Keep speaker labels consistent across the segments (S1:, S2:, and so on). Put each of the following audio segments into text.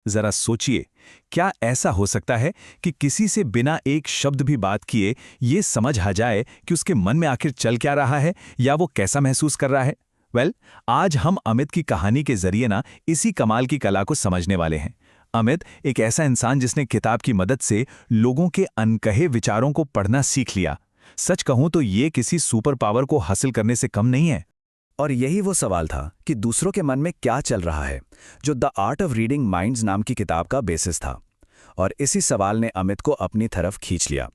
S1: जरा सोचिए, क्या ऐसा हो सकता है कि किसी से बिना एक शब्द भी बात किए ये समझ आ जाए कि उसके मन में आखिर चल क्या रहा है या वो कैसा महसूस कर रहा है? आज हम अमित की कहानी के जरिए इसी कमाल की कला को समझने वाले हैं। अमित एक ऐसा इंसान जिसने किताब की मदद से लोगों के अनकहे विचारों को पढ़ना सीख लिया। सच कहूं तो ये किसी सुपर पावर को हासिल करने से कम नहीं है।
S2: और यही वो सवाल था कि दूसरों के मन में क्या चल रहा है, जो the art of reading minds नाम की किताब का बेसिस था। और इसी सवाल ने अमित को अपनी तरफ खींच लिया।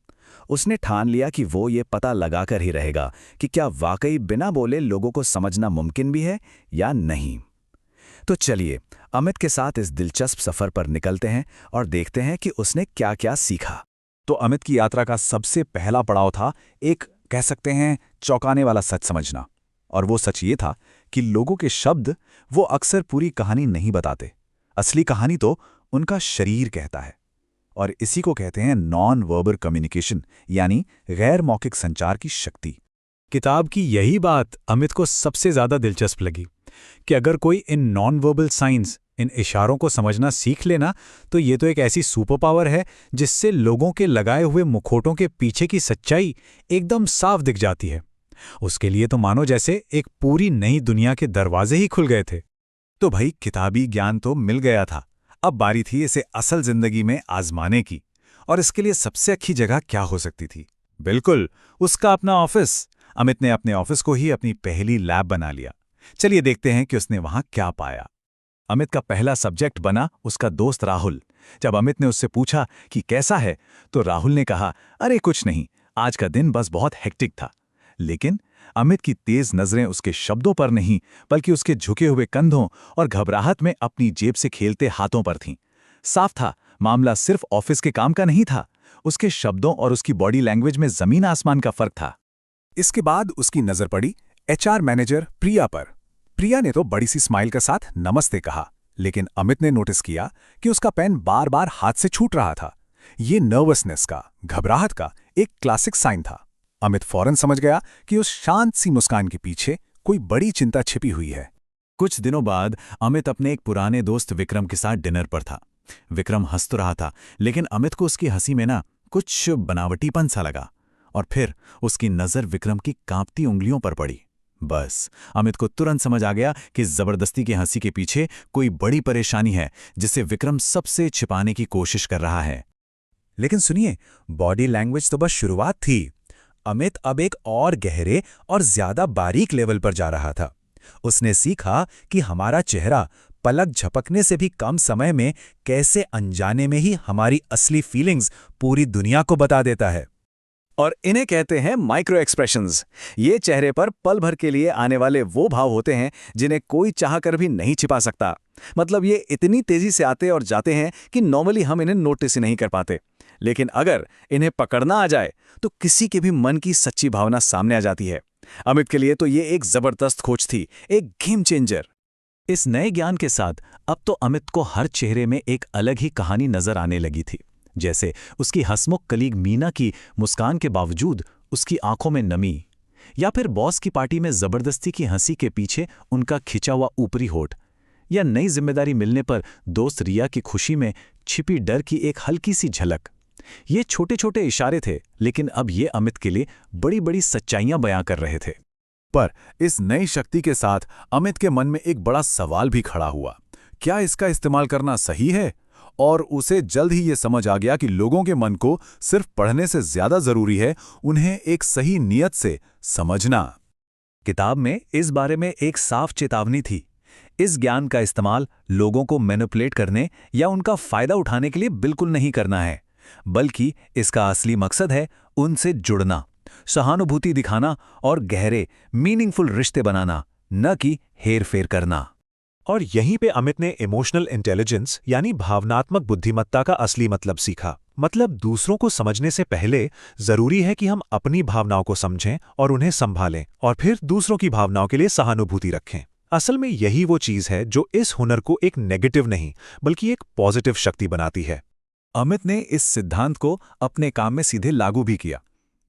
S2: उसने ठान लिया कि वो ये पता लगाकर ही रहेगा कि क्या वाकई बिना बोले लोगों को समझना मुमकिन भी है या नहीं। तो चलिए अमित के साथ इस दिलचस्प सफर पर निकलते हैं और देखते हैं कि उसने क्या क्या सीखा।
S3: तो अमित की यात्रा का सबसे पहला पड़ाव था एक, कह सकते हैं, चौंकाने वाला सच समझना। और वो सच ये था कि लोगों के शब्द वो अक्सर पूरी कहानी नहीं बताते। असली कहानी तो उनका शरीर कहता है। और इसी को कहते हैं नॉन वर्बल कम्युनिकेशन, यानी गैर मौखिक संचार की शक्ति।
S4: किताब की यही बात अमित को सबसे ज्यादा दिलचस्प लगी कि अगर कोई इन नॉन वर्बल साइंस, इन इशारों को समझना सीख लेना, तो ये तो एक ऐसी सुपर पावर है जिससे लोगों के लगाए हुए मुखौटों के पीछे की सच्चाई एकदम साफ दिख जाती है। उसके लिए तो मानो जैसे एक पूरी नई दुनिया के दरवाजे ही खुल गए थे।
S3: तो भाई, किताबी ज्ञान तो मिल गया था। अब बारी थी इसे असल जिंदगी में आजमाने की। और इसके लिए सबसे अच्छी जगह क्या हो सकती थी? बिल्कुल, उसका अपना ऑफिस। अमित ने अपने ऑफिस को ही अपनी पहली लैब बना लिया। चलिए देखते हैं कि उसने वहां क्या पाया। अमित का पहला सब्जेक्ट बना उसका दोस्त राहुल। जब अमित ने उससे पूछा कि कैसा है, तो राहुल ने कहा, अरे कुछ नहीं, आज का दिन बस बहुत हेक्टिक था। लेकिन अमित की तेज नजरें उसके शब्दों पर नहीं, बल्कि उसके झुके हुए कंधों और घबराहट में अपनी जेब से खेलते हाथों पर थीं। साफ था, मामला सिर्फ ऑफिस के काम का नहीं था। उसके शब्दों और उसकी बॉडी लैंग्वेज में जमीन आसमान का फर्क था।
S5: इसके बाद उसकी नजर पड़ी एचआर मैनेजर प्रिया पर। प्रिया ने तो बड़ी सी स्माइल के साथ नमस्ते कहा, लेकिन अमित ने नोटिस किया कि उसका पेन बार बार हाथ से छूट रहा था। ये नर्वसनेस का, घबराहट का एक क्लासिक साइन था। अमित फौरन समझ गया कि उस शांत सी मुस्कान के पीछे कोई बड़ी चिंता छिपी हुई है।
S3: कुछ दिनों बाद अमित अपने एक पुराने दोस्त विक्रम के साथ डिनर पर था। विक्रम हंस तो रहा था, लेकिन अमित को उसकी हंसी में कुछ बनावटीपन सा लगा। और फिर उसकी नजर विक्रम की कांपती उंगलियों पर पड़ी। बस अमित को तुरंत समझ आ गया कि जबरदस्ती की हंसी के पीछे कोई बड़ी परेशानी है जिसे विक्रम सबसे छिपाने की कोशिश कर रहा है।
S5: लेकिन सुनिए, बॉडी लैंग्वेज तो बस शुरुआत थी। अमित अब एक और गहरे और ज्यादा बारीक लेवल पर जा रहा था। उसने सीखा कि हमारा चेहरा पलक झपकने से भी कम समय में कैसे अनजाने में ही हमारी असली फीलिंग्स पूरी दुनिया को बता देता है।
S2: और इन्हें कहते हैं माइक्रो एक्सप्रेशंस। ये चेहरे पर पल भर के लिए आने वाले वो भाव होते हैं जिन्हें कोई चाहकर भी नहीं छिपा सकता। मतलब ये इतनी तेजी से आते और जाते हैं कि नॉर्मली हम इन्हें नोटिस ही नहीं कर पाते। लेकिन अगर इन्हें पकड़ना आ जाए तो किसी के भी मन की सच्ची भावना सामने आ जाती है। अमित के लिए तो ये एक जबरदस्त खोज थी, एक गेम चेंजर।
S1: इस नए ज्ञान के साथ अब तो अमित को हर चेहरे में एक अलग ही कहानी नजर आने लगी थी। जैसे उसकी हंसमुख कलीग मीना की मुस्कान के बावजूद उसकी आंखों में नमी, या फिर बॉस की पार्टी में जबरदस्ती की हंसी के पीछे उनका खिंचा हुआ ऊपरी होठ, या नई जिम्मेदारी मिलने पर दोस्त रिया की खुशी में छिपी डर की एक हल्की सी झलक। ये छोटे छोटे इशारे थे, लेकिन अब ये अमित के लिए बड़ी बड़ी सच्चाइयां बयां कर रहे थे।
S3: पर इस नई शक्ति के साथ अमित के मन में एक बड़ा सवाल भी खड़ा हुआ। क्या इसका इस्तेमाल करना सही है? और उसे जल्द ही ये समझ आ गया कि लोगों के मन को सिर्फ पढ़ने से ज्यादा जरूरी है उन्हें एक सही नियत से समझना।
S1: किताब में इस बारे में एक साफ चेतावनी थी। इस ज्ञान का इस्तेमाल लोगों को मैनिपुलेट करने या उनका फायदा उठाने के लिए बिल्कुल नहीं करना है, बल्कि इसका असली मकसद है उनसे जुड़ना, सहानुभूति दिखाना और गहरे मीनिंगफुल रिश्ते बनाना, न कि हेरफेर करना।
S4: और यहीं पे अमित ने इमोशनल इंटेलिजेंस यानी भावनात्मक बुद्धिमत्ता का असली मतलब सीखा। मतलब दूसरों को समझने से पहले जरूरी है कि हम अपनी भावनाओं को समझें और उन्हें संभालें, और फिर दूसरों की भावनाओं के लिए सहानुभूति रखें। असल में यही वो चीज है जो इस हुनर को एक नेगेटिव नहीं बल्कि एक पॉजिटिव शक्ति बनाती है।
S3: अमित ने इस सिद्धांत को अपने काम में सीधे लागू भी किया।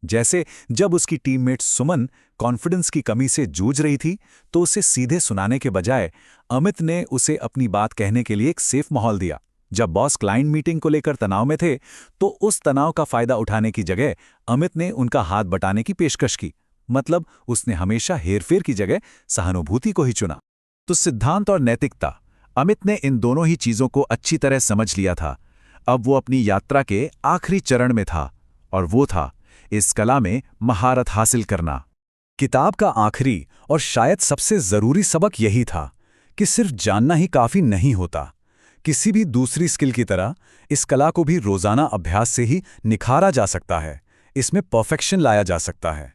S3: जैसे जब उसकी टीममेट सुमन कॉन्फिडेंस की कमी से जूझ रही थी, तो उसे सीधे सुनाने के बजाय अमित ने उसे अपनी बात कहने के लिए एक सेफ माहौल दिया। जब बॉस क्लाइंट मीटिंग को लेकर तनाव में थे तो उस तनाव का फायदा उठाने की जगह अमित ने उनका हाथ बटाने की पेशकश की। मतलब उसने हमेशा हेरफेर की जगह सहानुभूति को ही चुना। तो सिद्धांत और नैतिकता, अमित ने इन दोनों ही चीजों को अच्छी तरह समझ लिया था। अब वो अपनी यात्रा के आखिरी चरण में था, और वो था इस कला में महारत हासिल करना।
S2: किताब का आखिरी और शायद सबसे जरूरी सबक यही था कि सिर्फ जानना ही काफी नहीं होता। किसी भी दूसरी स्किल की तरह इस कला को भी रोजाना अभ्यास से ही निखारा जा सकता है, इसमें परफेक्शन लाया जा सकता है।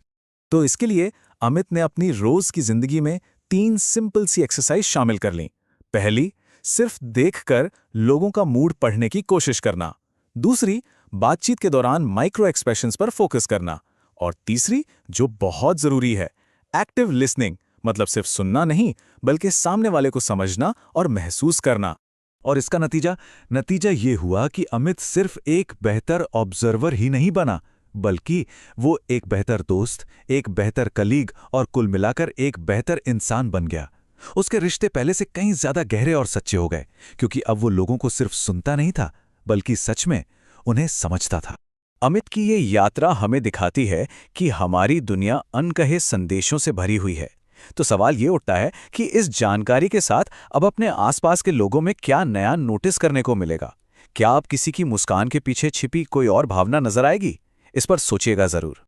S3: तो इसके लिए अमित ने अपनी रोज की जिंदगी में 3 सिंपल सी एक्सरसाइज शामिल कर लीं। पहली, सिर्फ देखकर लोगों का मूड पढ़ने की कोशिश करना। दूसरी, बातचीत के दौरान माइक्रो एक्सप्रेशंस पर फोकस करना। और तीसरी, जो बहुत जरूरी है, एक्टिव लिसनिंग, मतलब सिर्फ सुनना नहीं बल्कि सामने वाले को समझना और महसूस करना। और इसका नतीजा ये हुआ कि अमित सिर्फ एक बेहतर ऑब्जर्वर ही नहीं बना, बल्कि वो एक बेहतर दोस्त, एक बेहतर कलीग और कुल मिलाकर एक बेहतर इंसान बन गया। उसके रिश्ते पहले से कहीं ज्यादा गहरे और सच्चे हो गए, क्योंकि अब वो लोगों को सिर्फ सुनता नहीं था बल्कि सच में उन्हें समझता था।
S2: अमित की ये यात्रा हमें दिखाती है कि हमारी दुनिया अनकहे संदेशों से भरी हुई है। तो सवाल ये उठता है कि इस जानकारी के साथ अब अपने आसपास के लोगों में क्या नया नोटिस करने को मिलेगा? क्या अब किसी की मुस्कान के पीछे छिपी कोई और भावना नजर आएगी? इस पर सोचिएगा जरूर।